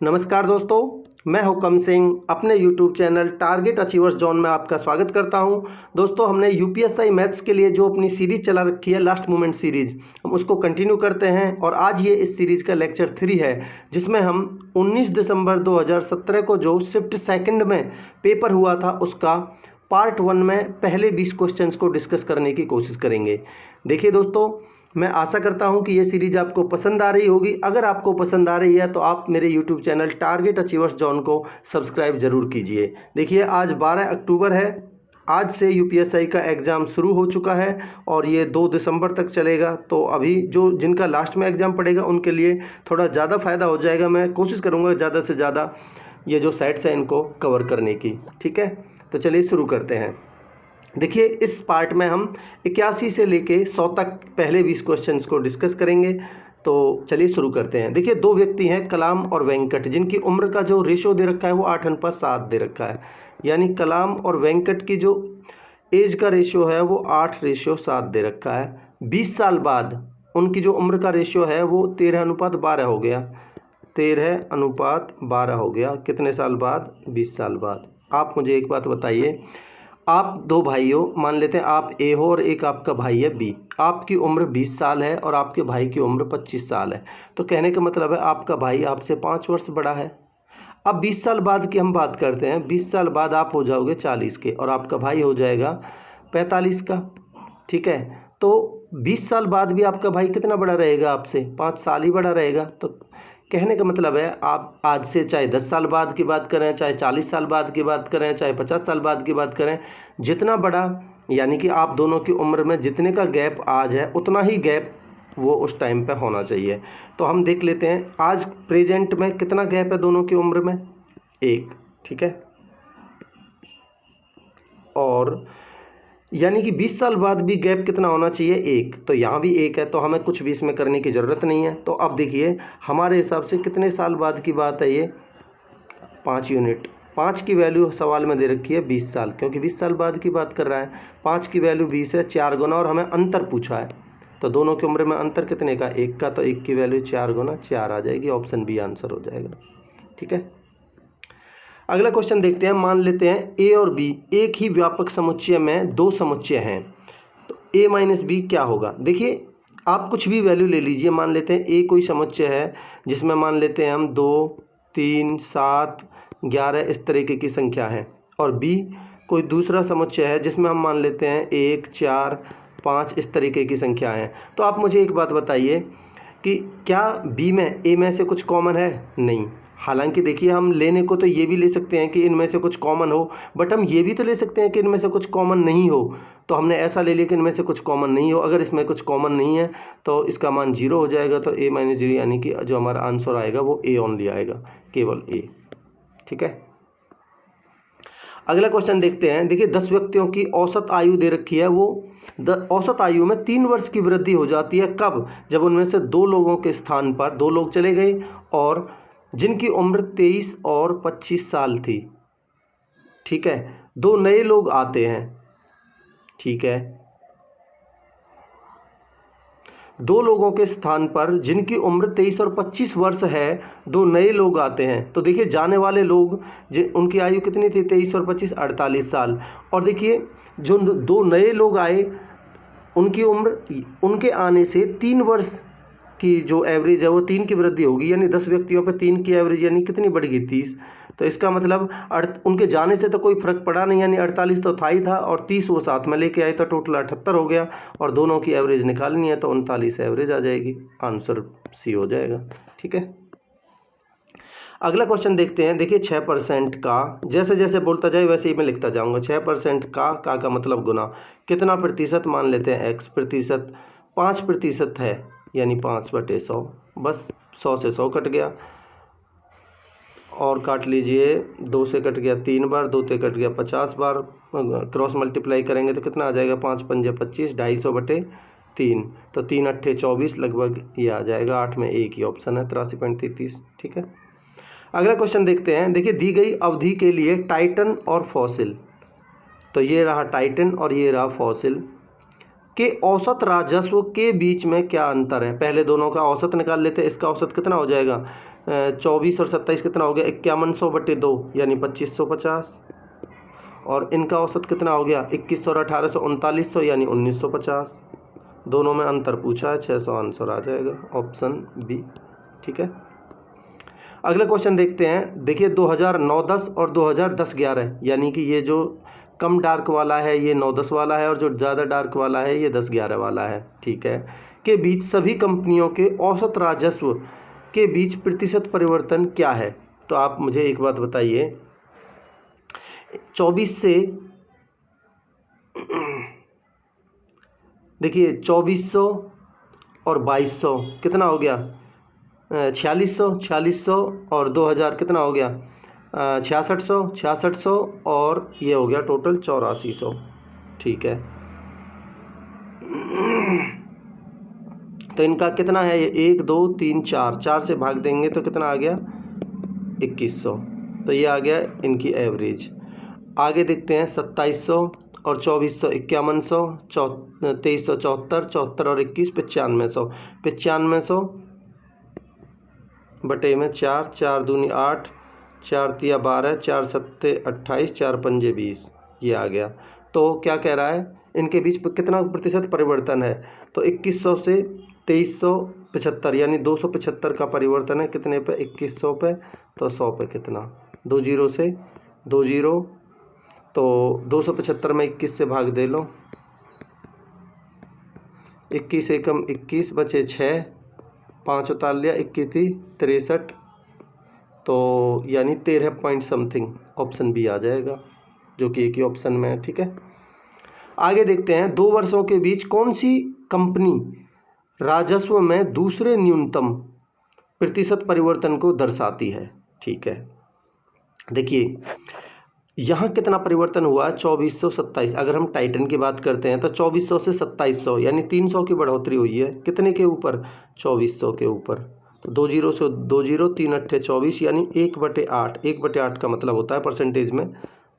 नमस्कार दोस्तों, मैं हुकम सिंह अपने YouTube channel target achievers zone में आपका स्वागत करता हूं। दोस्तों, हमने यूपीएससी मैथ्स के लिए जो अपनी सीरीज चला रखी है लास्ट मोमेंट सीरीज, हम उसको कंटिन्यू करते हैं और आज ये इस सीरीज का लेक्चर 3 है, जिसमें हम 19 दिसंबर 2017 को जो शिफ्ट सेकंड में पेपर हुआ था उसका पार्ट 1 में पहले 20 क्वेश्चंस को डिस्कस करने की कोशिश करेंगे। देखिए दोस्तों, मैं आशा करता हूं कि ये सीरीज आपको पसंद आ रही होगी। अगर आपको पसंद आ रही है तो आप मेरे YouTube channel target achievers zone को सब्सक्राइब जरूर कीजिए। देखिए, आज 12 अक्टूबर है। आज से यूपीएससी का एग्ज़ाम शुरू हो चुका है और ये 2 दिसंबर तक चलेगा। तो अभी जिनका लास्ट में एग्ज़ाम पड़ेगा उनके लिए थोड़ा ज़्यादा फ़ायदा हो जाएगा। मैं कोशिश करूँगा ज़्यादा से ज़्यादा ये जो सेट्स हैं इनको कवर करने की। ठीक है, तो चलिए शुरू करते हैं। देखिए, इस पार्ट में हम 81 से लेके 100 तक पहले 20 क्वेश्चंस को डिस्कस करेंगे। तो चलिए शुरू करते हैं। देखिए, 2 व्यक्ति हैं, कलाम और वेंकट, जिनकी उम्र का जो रेशो दे रखा है वो 8:7 दे रखा है। यानी कलाम और वेंकट की जो एज का रेशो है वो 8:7 दे रखा है। 20 साल बाद उनकी जो उम्र का रेशो है वो 13:12 हो गया। 13:12 हो गया। कितने साल बाद? 20 साल बाद। आप मुझे एक बात बताइए, आप 2 भाई हो, मान लेते हैं आप ए हो और एक आपका भाई है बी। आपकी उम्र 20 साल है और आपके भाई की उम्र 25 साल है। तो कहने का मतलब है आपका भाई आपसे 5 वर्ष बड़ा है। अब 20 साल बाद की हम बात करते हैं। 20 साल बाद आप हो जाओगे 40 के और आपका भाई हो जाएगा 45 का। ठीक है, तो 20 साल बाद भी आपका भाई कितना बड़ा रहेगा आपसे? 5 साल ही बड़ा रहेगा। तो कहने का मतलब है आप आज से चाहे 10 साल बाद की बात करें, चाहे 40 साल बाद की बात करें, चाहे 50 साल बाद की बात करें, जितना बड़ा यानी कि आप दोनों की उम्र में जितने का गैप आज है उतना ही गैप वो उस टाइम पे होना चाहिए। तो हम देख लेते हैं आज प्रेजेंट में कितना गैप है दोनों की उम्र में? 1। ठीक है, और यानी कि 20 साल बाद भी गैप कितना होना चाहिए? 1। तो यहाँ भी 1 है, तो हमें कुछ भी इसमें करने की ज़रूरत नहीं है। तो अब देखिए, हमारे हिसाब से कितने साल बाद की बात है ये? 5 यूनिट। 5 की वैल्यू सवाल में दे रखी है 20 साल, क्योंकि 20 साल बाद की बात कर रहा है। 5 की वैल्यू 20 है, 4 गुना, और हमें अंतर पूछा है। तो दोनों की उम्र में अंतर कितने का? 1 का। तो 1 की वैल्यू 4 गुना 4 आ जाएगी। ऑप्शन बी आंसर हो जाएगा। ठीक है, अगला क्वेश्चन देखते हैं। मान लेते हैं ए और बी एक ही व्यापक समुच्चय में 2 समुच्चय हैं, तो ए माइनस बी क्या होगा? देखिए, आप कुछ भी वैल्यू ले लीजिए। मान लेते हैं ए कोई समुच्चय है जिसमें मान लेते हैं हम 2, 3, 7, 11 इस तरीके की संख्या है, और बी कोई दूसरा समुच्चय है जिसमें हम मान लेते हैं 1, 4, 5 इस तरीके की संख्या है। तो आप मुझे एक बात बताइए कि क्या बी में ए में से कुछ कॉमन है? नहीं। हालांकि देखिए, हम लेने को तो ये भी ले सकते हैं कि इनमें से कुछ कॉमन हो, बट हम ये भी तो ले सकते हैं कि इनमें से कुछ कॉमन नहीं हो। तो हमने ऐसा ले लिया कि इनमें से कुछ कॉमन नहीं हो। अगर इसमें कुछ कॉमन नहीं है तो इसका मान 0 हो जाएगा। तो a माइनस 0 यानी कि जो हमारा आंसर आएगा वो a ओनली आएगा, केवल a। ठीक है, अगला क्वेश्चन देखते हैं। देखिए, 10 व्यक्तियों की औसत आयु दे रखी है। वो औसत आयु में 3 वर्ष की वृद्धि हो जाती है। कब? जब उनमें से 2 लोगों के स्थान पर 2 लोग चले गए और जिनकी उम्र 23 और 25 साल थी। ठीक है, 2 नए लोग आते हैं। ठीक है, 2 लोगों के स्थान पर जिनकी उम्र 23 और 25 वर्ष है, 2 नए लोग आते हैं। तो देखिए, जाने वाले लोग उनकी आयु कितनी थी? 23 और 25 48 साल। और देखिए, जो 2 नए लोग आए उनकी उम्र उनके आने से 3 वर्ष की जो एवरेज है वो 3 की वृद्धि होगी। यानी 10 व्यक्तियों पे 3 की एवरेज यानी कितनी बढ़ेगी? 30। तो इसका मतलब उनके जाने से तो कोई फर्क पड़ा नहीं, यानी 48 तो था ही था और 30 वो साथ में लेके आए, तो टोटल 78 हो गया। और दोनों की एवरेज निकालनी है तो 39 एवरेज आ जाएगी। आंसर सी हो जाएगा। ठीक है, अगला क्वेश्चन देखते हैं। देखिए, 6% का, जैसे जैसे बोलता जाए वैसे ही मैं लिखता जाऊंगा। 6% का मतलब गुना कितना प्रतिशत? मान लेते हैं x प्रतिशत। 5% है यानी 5/100, बस 100 से 100 कट गया। और काट लीजिए, 2 से कट गया 3 बार, 2 से कट गया 50 बार, क्रॉस मल्टीप्लाई करेंगे तो कितना आ जाएगा, 5 पंजे 25, 250/3, तो 3 अट्ठे 24, लगभग ये आ जाएगा। 8 में एक ही ऑप्शन है, 83.33। ठीक है, अगला क्वेश्चन देखते हैं। देखिए, दी गई अवधि के लिए टाइटन और फॉसिल, तो ये रहा टाइटन और ये रहा फॉसिल, के औसत राजस्व के बीच में क्या अंतर है। पहले दोनों का औसत निकाल लेते हैं। इसका औसत कितना हो जाएगा, 24 और 27 कितना हो गया, 5100/2 यानी 2550, और इनका औसत कितना हो गया, 2100 और 1800 3900 यानी 1950। दोनों में अंतर पूछा है, 600 आंसर आ जाएगा, ऑप्शन बी। ठीक है, अगला क्वेश्चन देखते हैं। देखिए, 2009-10 और 2010-11, यानी कि ये जो कम डार्क वाला है ये 9-10 वाला है, और जो ज़्यादा डार्क वाला है ये 10-11 वाला है। ठीक है, के बीच सभी कंपनियों के औसत राजस्व के बीच प्रतिशत परिवर्तन क्या है। तो आप मुझे एक बात बताइए, 24 से देखिए 2400 और 2200 कितना हो गया, 4600 और 2000 कितना हो गया, 6600 और ये हो गया टोटल 8400। ठीक है, तो इनका कितना है, ये 1 2 3 4 से भाग देंगे तो कितना आ गया, 2100। तो ये आ गया इनकी एवरेज। आगे देखते हैं, 2700 और 2400 5100, 2374, 74 और 21 9500, 9500 बटे में 4, 4 दूनी 8, 4 तिया 12, 4 सत्ते 28, 4 पंजे 20, ये आ गया। तो क्या कह रहा है, इनके बीच कितना प्रतिशत परिवर्तन है, तो 2100 से 2375 यानी 275 का परिवर्तन है। कितने पे, 2100 पे, तो 100 पे कितना, 2 जीरो से 2 जीरो, तो 275 में 21 से भाग दे लो, 21 एकम 21 बचे 6, 5 उतार लिया, 21 थी 63, तो यानी 13 पॉइंट समथिंग, ऑप्शन बी आ जाएगा, जो कि एक ही ऑप्शन में है। ठीक है, आगे देखते हैं, 2 वर्षों के बीच कौन सी कंपनी राजस्व में दूसरे न्यूनतम प्रतिशत परिवर्तन को दर्शाती है। ठीक है, देखिए यहाँ कितना परिवर्तन हुआ है, 2427। अगर हम टाइटन की बात करते हैं तो 2400 से 2700 यानी 300 की बढ़ोतरी हुई है। कितने के ऊपर, 2400 के ऊपर। तो 2 जीरो से 2 जीरो, 3 अट्ठे 24 यानी 1/8। 1/8 का मतलब होता है परसेंटेज में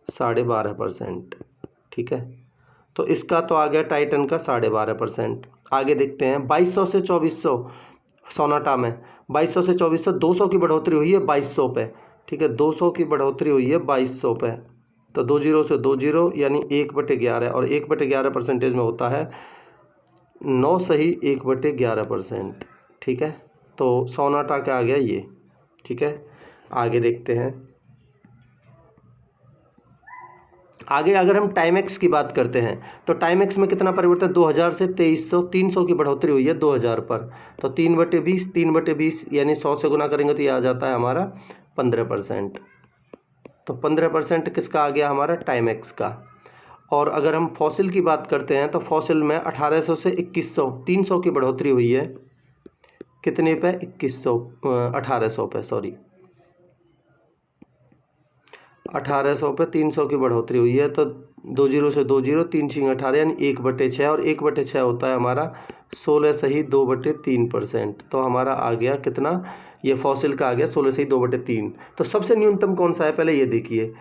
12.5%। ठीक है, तो इसका तो आ गया टाइटन का 12.5%। आगे देखते हैं, 2200 से 2400 सोनाटा में, 2200 से 2400 200 की बढ़ोतरी हुई है 2200 पे। ठीक है, 200 की बढ़ोतरी हुई है 2200 पे, तो 2 जीरो से 2 जीरो यानी 1/11, और 1/11 परसेंटेज में होता है 9 सही 1/11%। ठीक है, तो सोनाटा का आ गया ये। ठीक है, आगे देखते हैं। आगे अगर हम टाइमेक्स की बात करते हैं तो टाइमेक्स में कितना परिवर्तन, 2000 से 2300, 300 की बढ़ोतरी हुई है 2000 पर, तो 3/20, 3/20 यानी 100 से गुना करेंगे तो ये आ जाता है हमारा 15%। तो 15% किसका आ गया, हमारा टाइमेक्स का। और अगर हम फॉसिल की बात करते हैं तो फॉसिल में 1800 से 2100, 300 की बढ़ोतरी हुई है। कितने पे, 2100, 1800 पे, सॉरी 1800 पे 300 की बढ़ोतरी हुई है। तो 2 जीरो से 2 जीरो, 3 छिंग 18 यानी 1/6, और 1/6 होता है हमारा 16 सही 2/3%। तो हमारा आ गया कितना, ये फॉसिल का आ गया 16 सही 2/3। तो सबसे न्यूनतम कौन सा है, पहले ये देखिए,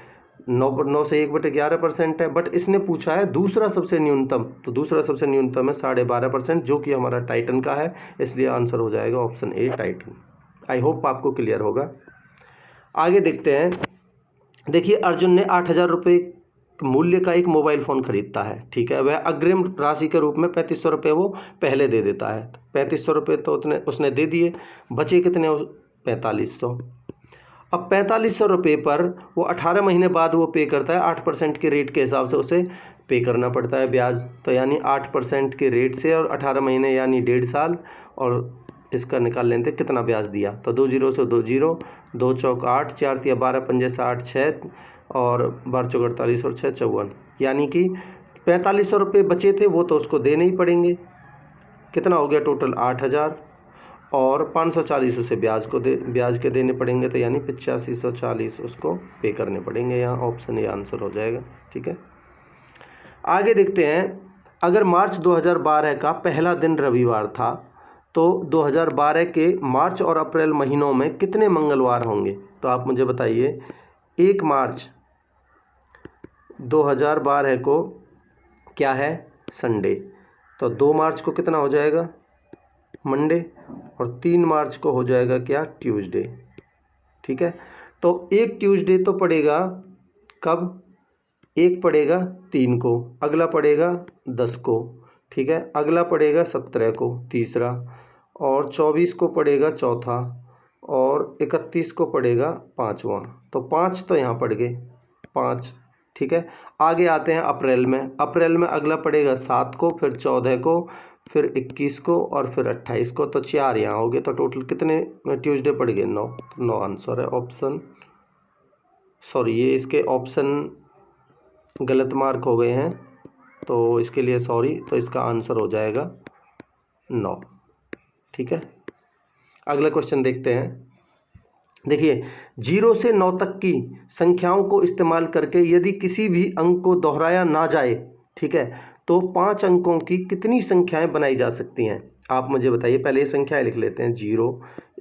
9 से 1/11% है, बट इसने पूछा है दूसरा सबसे न्यूनतम, तो दूसरा सबसे न्यूनतम है 12.5%, जो कि हमारा टाइटन का है, इसलिए आंसर हो जाएगा option A Titan. I hope आपको क्लियर होगा। आगे देखते हैं। देखिए, अर्जुन ने 8000 रुपये मूल्य का एक मोबाइल फ़ोन खरीदता है। ठीक है, वह अग्रिम राशि के रूप में 3500 रुपये वो पहले दे देता है। 3500 रुपये तो उसने दे दिए, बचे कितने, 4500। अब 4500 रुपये पर वो 18 महीने बाद वो पे करता है, 8% के रेट के हिसाब से उसे पे करना पड़ता है ब्याज। तो यानी 8% के रेट से, और 18 महीने यानी 1.5 साल, और इसका निकाल लेते कितना ब्याज दिया। तो 2 जीरो से 2 जीरो, 2 चौक 8, 4 तिया 12, पंजे 60, 6 और 12 चौक 48 और 6 54, यानी कि 4500 रुपये बचे थे वो तो उसको देने ही पड़ेंगे। कितना हो गया टोटल, 8000, और 540 उसे ब्याज के देने पड़ेंगे, तो यानी 8540 उसको पे करने पड़ेंगे। यहाँ ऑप्शन ए आंसर हो जाएगा। ठीक है, आगे देखते हैं। अगर मार्च 2012 का पहला दिन रविवार था तो 2012 के मार्च और अप्रैल महीनों में कितने मंगलवार होंगे? तो आप मुझे बताइए। 1 मार्च 2012 को क्या है? संडे। तो 2 मार्च को कितना हो जाएगा? मंडे। और 3 मार्च को हो जाएगा क्या? ट्यूसडे। ठीक है, तो एक ट्यूसडे तो पड़ेगा कब? एक पड़ेगा 3 को, अगला पड़ेगा 10 को, ठीक है, अगला पड़ेगा 17 को तीसरा, और 24 को पड़ेगा चौथा, और 31 को पड़ेगा पाँचवा। तो 5 तो यहाँ पड़ गए, 5। ठीक है, आगे आते हैं अप्रैल में। अप्रैल में अगला पड़ेगा 7 को, फिर 14 को, फिर 21 को, और फिर 28 को। तो 4 यहाँ हो गए। तो टोटल कितने ट्यूसडे पड़ गए? 9। तो 9 आंसर है ऑप्शन। सॉरी, ये इसके ऑप्शन गलत मार्क हो गए हैं, तो इसके लिए सॉरी। तो इसका आंसर हो जाएगा 9। ठीक है, अगला क्वेश्चन देखते हैं। देखिए, 0 से 9 तक की संख्याओं को इस्तेमाल करके यदि किसी भी अंक को दोहराया ना जाए, ठीक है, तो 5 अंकों की कितनी संख्याएं बनाई जा सकती हैं? आप मुझे बताइए। पहले ये संख्याएं लिख लेते हैं। 0,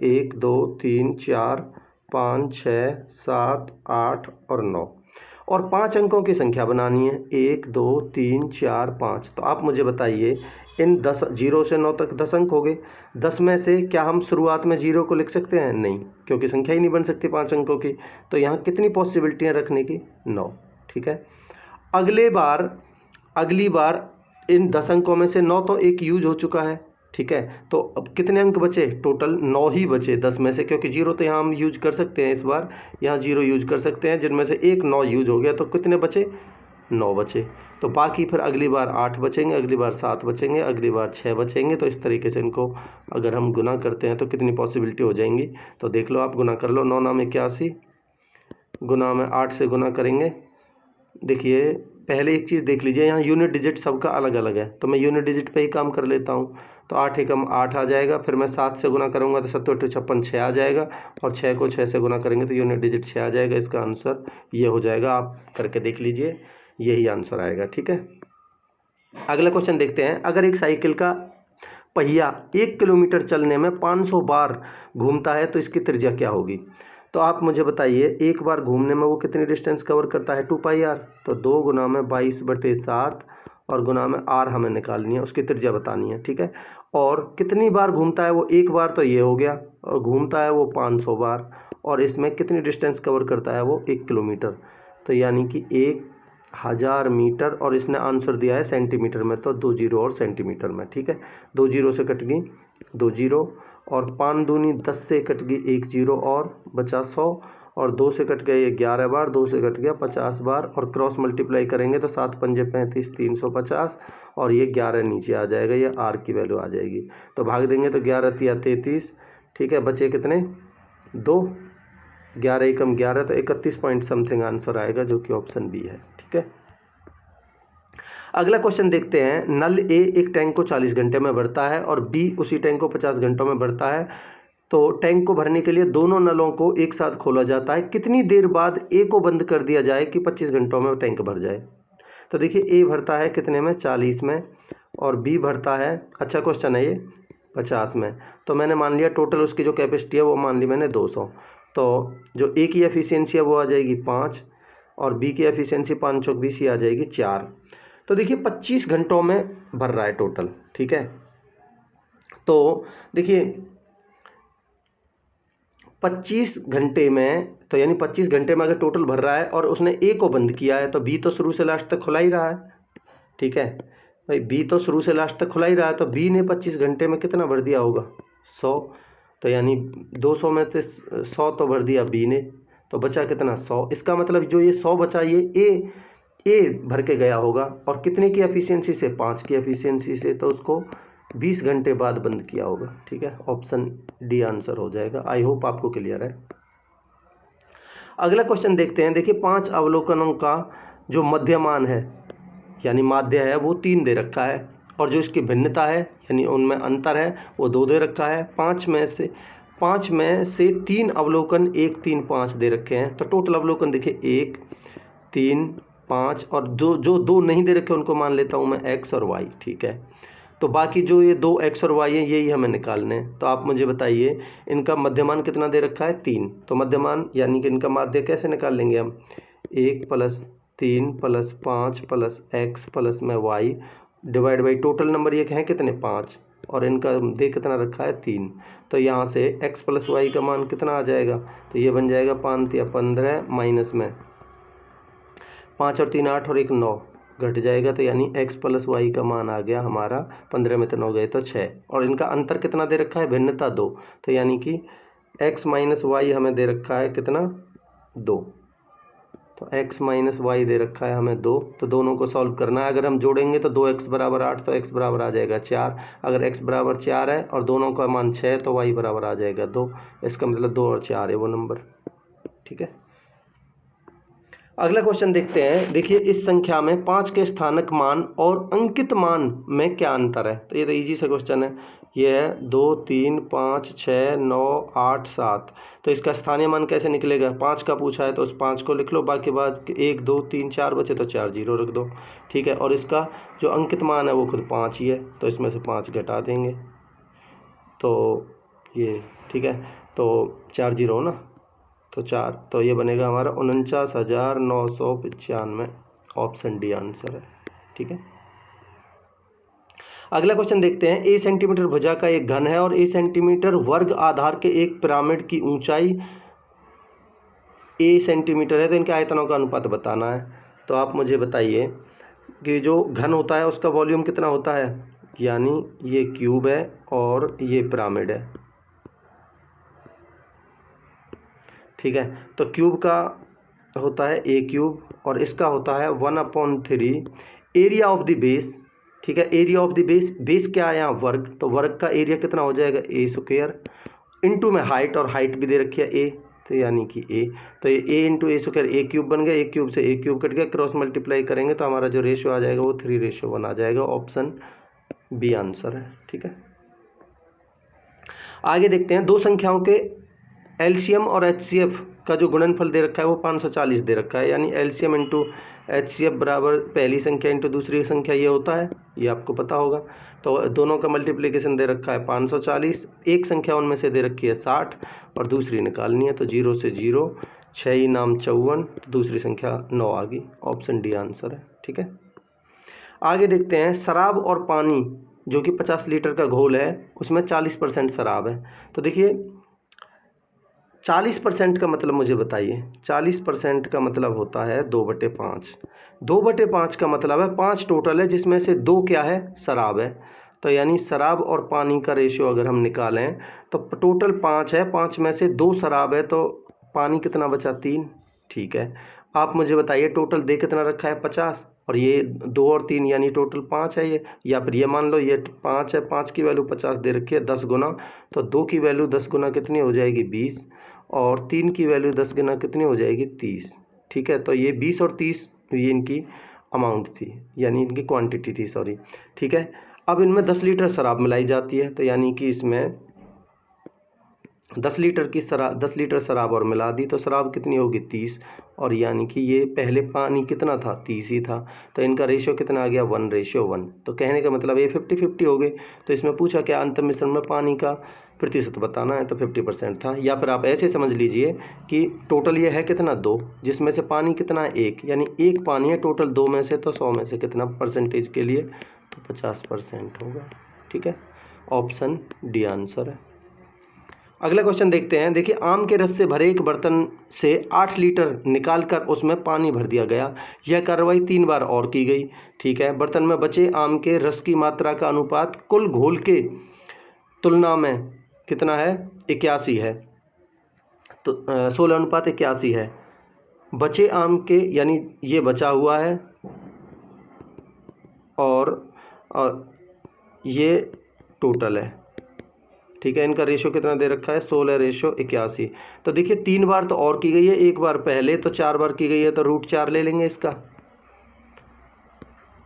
1, 2, 3, 4, 5, 6, 7, 8 और 9। और 5 अंकों की संख्या बनानी है। 1, 2, 3, 4, 5। तो आप मुझे बताइए, इन 10 0 से 9 तक 10 अंक हो गए। 10 में से क्या हम शुरुआत में 0 को लिख सकते हैं? नहीं, क्योंकि संख्या ही नहीं बन सकती 5 अंकों की। तो यहाँ कितनी पॉसिबिलिटियाँ रखने की? 9। ठीक है, अगली बार इन 10 अंकों में से 9 तो एक यूज हो चुका है। ठीक है, तो अब कितने अंक बचे? टोटल 9 ही बचे 10 में से, क्योंकि 0 तो यहाँ हम यूज कर सकते हैं। इस बार यहाँ 0 यूज कर सकते हैं, जिनमें से एक 9 यूज हो गया। तो कितने बचे? 9 बचे। तो बाकी फिर अगली बार 8 बचेंगे, अगली बार 7 बचेंगे, अगली बार 6 बचेंगे। तो इस तरीके से इनको अगर हम गुना करते हैं तो कितनी पॉसिबिलिटी हो जाएंगी? तो देख लो, आप गुना कर लो। 9 9 में 81, गुना में 8 से गुना करेंगे। देखिए, पहले एक चीज़ देख लीजिए, यहाँ यूनिट डिजिट सबका अलग अलग है, तो मैं यूनिट डिजिट पे ही काम कर लेता हूँ। तो 8 एकम 8 आ जाएगा। फिर मैं 7 से गुना करूँगा तो 7 8 56 6 आ जाएगा, और 6 को 6 से गुना करेंगे तो यूनिट डिजिट 6 आ जाएगा। इसका आंसर ये हो जाएगा। आप करके देख लीजिए, यही आंसर आएगा। ठीक है, अगला क्वेश्चन देखते हैं। अगर एक साइकिल का पहिया 1 किलोमीटर चलने में 500 बार घूमता है तो इसकी त्रिज्या क्या होगी? तो आप मुझे बताइए, एक बार घूमने में वो कितनी डिस्टेंस कवर करता है? 2πr। तो 2 गुना में 22/7 और गुना में r हमें निकालनी है, उसकी त्रिज्या बतानी है। ठीक है, और कितनी बार घूमता है वो? एक बार तो ये हो गया, और घूमता है वो 500 बार, और इसमें कितनी डिस्टेंस कवर करता है वो? 1 किलोमीटर। तो यानी कि 1000 मीटर, और इसने आंसर दिया है सेंटीमीटर में, तो 2 जीरो और सेंटीमीटर में। ठीक है, 2 जीरो से कट गई 2 जीरो, और 5 दूनी 10 से कट गई 1 जीरो, और बचा 100, और 2 से कट गए 11 बार, 2 से कट गया 50 बार, और क्रॉस मल्टीप्लाई करेंगे तो 7 पंजे 35, 350, और ये 11 नीचे आ जाएगा, ये r की वैल्यू आ जाएगी। तो भाग देंगे तो 11 तिया 33। ठीक है, बचे कितने? 2। 11 एकम 11, तो 31 पॉइंट समथिंग आंसर आएगा, जो कि ऑप्शन बी है। ठीक है, अगला क्वेश्चन देखते हैं। नल ए एक टैंक को 40 घंटे में भरता है और बी उसी टैंक को 50 घंटों में भरता है। तो टैंक को भरने के लिए दोनों नलों को एक साथ खोला जाता है। कितनी देर बाद ए को बंद कर दिया जाए कि 25 घंटों में टैंक भर जाए? तो देखिए, ए भरता है कितने में? 40 में, और बी भरता है, अच्छा क्वेश्चन है ये, 50 में। तो मैंने मान लिया टोटल उसकी जो कैपेसिटी है वो मान ली मैंने 200। तो जो ए की एफिशिएंसी है वो आ जाएगी 5, और बी की एफिशिएंसी 5 चौक 20 ही आ जाएगी 4। तो देखिए 25 घंटों में भर रहा है टोटल। ठीक है, तो देखिए 25 घंटे में, तो यानी 25 घंटे में अगर टोटल भर रहा है और उसने ए को बंद किया है, तो बी तो शुरू से लास्ट तक खुला ही रहा है। ठीक है भाई, बी तो शुरू से लास्ट तक खुला ही रहा है, तो बी ने 25 घंटे में कितना भर दिया होगा? 100। तो यानी 200 में से 100 तो भर दिया बी ने, तो बचा कितना? 100। इसका मतलब जो ये 100 बचा, ये ए भर के गया होगा, और कितने की एफिशिएंसी से? 5 की एफिशिएंसी से, तो उसको 20 घंटे बाद बंद किया होगा। ठीक है, ऑप्शन डी आंसर हो जाएगा। आई होप आपको क्लियर है। अगला क्वेश्चन देखते हैं। देखिए, 5 अवलोकनों का जो मध्यमान है, यानी माध्य है, वो 3 दे रखा है, और जो इसकी भिन्नता है यानी उनमें अंतर है वो 2 दे रखा है। 5 में से 3 अवलोकन 1 3 5 दे रखे हैं। तो टोटल अवलोकन देखिए 1 3 5 और जो 2 नहीं दे रखे उनको मान लेता हूँ मैं x और y, ठीक है। तो बाकी जो ये 2 x और y हैं यही हमें निकालने हैं। तो आप मुझे बताइए इनका मध्यमान कितना दे रखा है 3। तो मध्यमान यानी कि इनका माध्य कैसे निकाल लेंगे हम, 1 + 3 + 5 + x + में y divide by total number ये हैं कितने 5 और इनका दे कितना रखा है 3। तो यहाँ से x + y का मान कितना आ जाएगा, तो ये बन जाएगा 5 या 15 माइनस में 5 और 3 8 और 1 9 घट जाएगा। तो यानी x + y का मान आ गया हमारा 15 में तो 9 गए तो 6 और इनका अंतर कितना दे रखा है भिन्नता 2। तो यानी कि x - y हमें दे रखा है कितना 2। तो x - y दे रखा है हमें 2। तो दोनों को सॉल्व करना है। अगर हम जोड़ेंगे तो 2x = 8 तो x बराबर आ जाएगा 4। अगर x बराबर 4 है और दोनों का मान 6 तो y बराबर आ जाएगा 2। इसका मतलब 2 और 4 है वो नंबर, ठीक है। अगला क्वेश्चन देखते हैं। देखिए इस संख्या में 5 के स्थानक मान और अंकित मान में क्या अंतर है। तो ये तो इजी सा क्वेश्चन है। ये है 2 3 5 6 9 8 7। तो इसका स्थानीय मान कैसे निकलेगा, 5 का पूछा है तो उस 5 को लिख लो, बाकी बाद 1 2 3 4 बचे तो 4 0 रख दो, ठीक है। और इसका जो अंकित मान है वो खुद 5 ही है तो इसमें से 5 घटा देंगे तो ये, ठीक है। तो 4 0 ना तो 4, तो ये बनेगा हमारा 49,995। ऑप्शन डी आंसर है, ठीक है। अगला क्वेश्चन देखते हैं। ए सेंटीमीटर भुजा का एक घन है और ए सेंटीमीटर वर्ग आधार के एक पिरामिड की ऊंचाई ए सेंटीमीटर है, तो इनके आयतनों का अनुपात बताना है। तो आप मुझे बताइए कि जो घन होता है उसका वॉल्यूम कितना होता है, यानी ये क्यूब है और ये पिरामिड है, ठीक है। तो क्यूब का होता है a क्यूब और इसका होता है 1/3 एरिया ऑफ द बेस, ठीक है। एरिया ऑफ द बेस क्या है यहाँ वर्ग, तो वर्ग का एरिया कितना हो जाएगा a² इंटू में हाइट, और हाइट भी दे रखी है a, तो यानी कि a, तो ये a into a² a cube बन गया। a क्यूब से a क्यूब कट गया, क्रॉस मल्टीप्लाई करेंगे तो हमारा जो रेशियो आ जाएगा वो 3:1 आ जाएगा। ऑप्शन बी आंसर है, ठीक है। आगे देखते हैं। दो संख्याओं के एलसीएम और एचसीएफ का जो गुणनफल दे रखा है वो 540 दे रखा है, यानी एलसीएम इंटू एचसीएफ बराबर पहली संख्या इंटू दूसरी संख्या ये होता है, ये आपको पता होगा। तो दोनों का मल्टीप्लिकेशन दे रखा है 540, एक संख्या उनमें से दे रखी है 60 और दूसरी निकालनी है। तो 0 से 0 6 नाम 54, तो दूसरी संख्या 9 आ गई। ऑप्शन डी आंसर है, ठीक है। आगे देखते हैं। शराब और पानी जो कि 50 लीटर का घोल है उसमें 40% शराब है। तो देखिए 40% का मतलब मुझे बताइए, 40% का मतलब होता है 2/5। 2/5 का मतलब है 5 टोटल है जिसमें से 2 क्या है शराब है। तो यानी शराब और पानी का रेशियो अगर हम निकालें तो टोटल 5 है, 5 में से 2 शराब है तो पानी कितना बचा 3, ठीक है। आप मुझे बताइए टोटल दे कितना रखा है 50 और ये 2 और 3 यानी टोटल 5 है ये, या फिर ये मान लो ये 5 है, 5 की वैल्यू 50 दे रखी है 10 गुना, तो 2 की वैल्यू 10 गुना कितनी हो जाएगी 20 और 3 की वैल्यू 10 गुना कितनी हो जाएगी 30, ठीक है। तो ये 20 और 30 ये इनकी अमाउंट थी, यानी इनकी क्वांटिटी थी, सॉरी, ठीक है। अब इनमें 10 लीटर शराब मिलाई जाती है, तो यानी कि इसमें 10 लीटर शराब और मिला दी तो शराब कितनी होगी 30, और यानी कि ये पहले पानी कितना था 30 ही था, तो इनका रेशियो कितना आ गया 1:1। तो कहने का मतलब ये 50-50 हो गए। तो इसमें पूछा क्या अंतिम मिश्रण में पानी का प्रतिशत बताना है, तो 50% था। या फिर आप ऐसे समझ लीजिए कि टोटल ये है कितना 2, जिसमें से पानी कितना है 1, यानी 1 पानी है टोटल 2 में से, तो 100 में से कितना परसेंटेज के लिए, तो 50% होगा, ठीक है। ऑप्शन डी आंसर है। अगला क्वेश्चन देखते हैं। देखिए आम के रस से भरे एक बर्तन से 8 लीटर निकालकर उसमें पानी भर दिया गया। यह कार्रवाई 3 बार और की गई, ठीक है। बर्तन में बचे आम के रस की मात्रा का अनुपात कुल घोल के तुलना में कितना है 81 है, तो 16:81 है। बचे आम के यानी ये बचा हुआ है और ये टोटल है, ठीक है। इनका रेशियो कितना दे रखा है 16:81। तो देखिए 3 बार तो और की गई है, 1 बार पहले, तो 4 बार की गई है, तो √4 ले लेंगे इसका,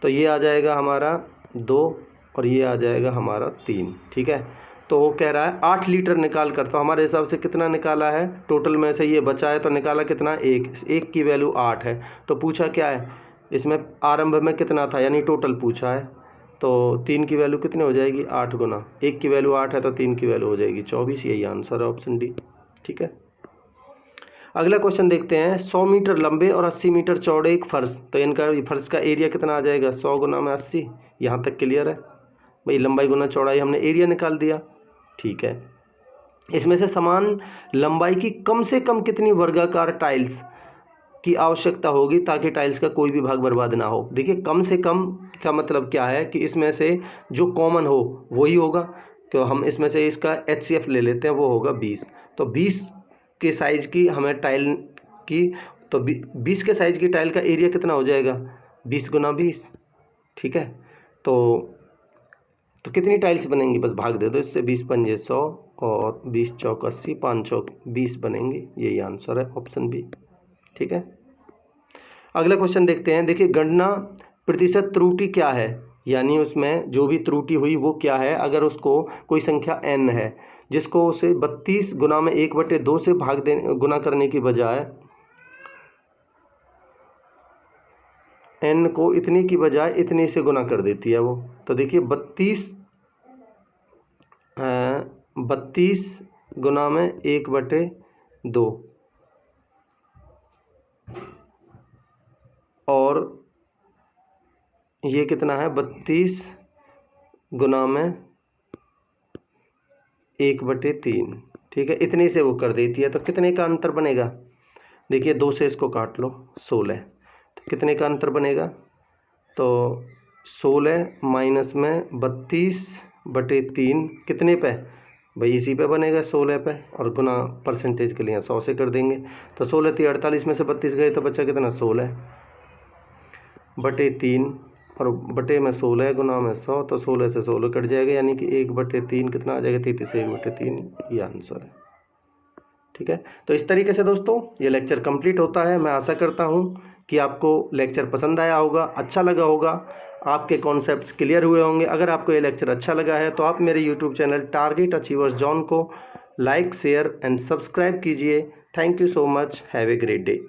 तो ये आ जाएगा हमारा 2 और ये आ जाएगा हमारा 3। ठीक है, तो वो कह रहा है 8 लीटर निकाल कर, तो हमारे हिसाब से कितना निकाला है टोटल में से, ये बचा है तो निकाला कितना, 1 की वैल्यू 8 है। तो पूछा क्या है इसमें, आरंभ में कितना था, यानी टोटल पूछा है। तो 3 की वैल्यू कितनी हो जाएगी, 8 गुना 1 की वैल्यू 8 है तो 3 की वैल्यू हो जाएगी 24। यही आंसर है, ऑप्शन डी। ठीक है, अगला क्वेश्चन देखते हैं। 100 मीटर लंबे और 80 मीटर चौड़े एक फर्श, तो इनका फर्श का एरिया कितना आ जाएगा, 100 गुना में 80। यहाँ तक क्लियर है भाई, लंबाई गुना चौड़ाई, हमने एरिया निकाल दिया। ठीक है, इसमें से समान लंबाई की कम से कम कितनी वर्गाकार टाइल्स की आवश्यकता होगी ताकि टाइल्स का कोई भी भाग बर्बाद ना हो। देखिए, कम से कम का मतलब क्या है कि इसमें से जो कॉमन हो वही होगा, तो हम इसमें से इसका HCF ले लेते हैं, वो होगा 20। तो 20 के साइज़ की हमें टाइल की, तो 20 के साइज़ की टाइल का एरिया कितना हो जाएगा, 20 गुना 20। ठीक है, तो कितनी टाइल्स बनेंगी, बस भाग दे दो इससे, 20 पंजे 100 और 20 चौक 80, 5 चौक 20 बनेंगी। यही आंसर है, ऑप्शन बी। ठीक है, अगला क्वेश्चन देखते हैं। देखिए, गणना प्रतिशत त्रुटि क्या है, यानी उसमें जो भी त्रुटि हुई वो क्या है। अगर उसको कोई संख्या n है जिसको उसे 32 गुना में 1/2 से गुना करने की बजाय n को इतने की बजाय इतने से गुना कर देती है वो, तो देखिए 32 गुना में 1/2 और ये कितना है, 32 गुना में 1/3। ठीक है, इतने से वो कर देती है, तो कितने का अंतर बनेगा, देखिए 2 से इसको काट लो, 16। तो कितने का अंतर बनेगा, तो 16 माइनस में 32/3 कितने पे भाई, इसी पे बनेगा 16 पे, और गुना परसेंटेज के लिए 100 से कर देंगे। तो 16 3 48 में से 32 गए तो बचा कितना, 16/3 और बटे में 16 गुना में 100, तो 16 से 16 कट जाएगा, यानी कि 1/3 कितना आ जाएगा, 33 से 1/3, ये आंसर है। ठीक है, तो इस तरीके से दोस्तों ये लेक्चर कंप्लीट होता है। मैं आशा करता हूँ कि आपको लेक्चर पसंद आया होगा, अच्छा लगा होगा, आपके कॉन्सेप्ट्स क्लियर हुए होंगे। अगर आपको ये लेक्चर अच्छा लगा है तो आप मेरे YouTube channel target achievers John को लाइक, शेयर एंड सब्सक्राइब कीजिए। Thank you so much, have a great day.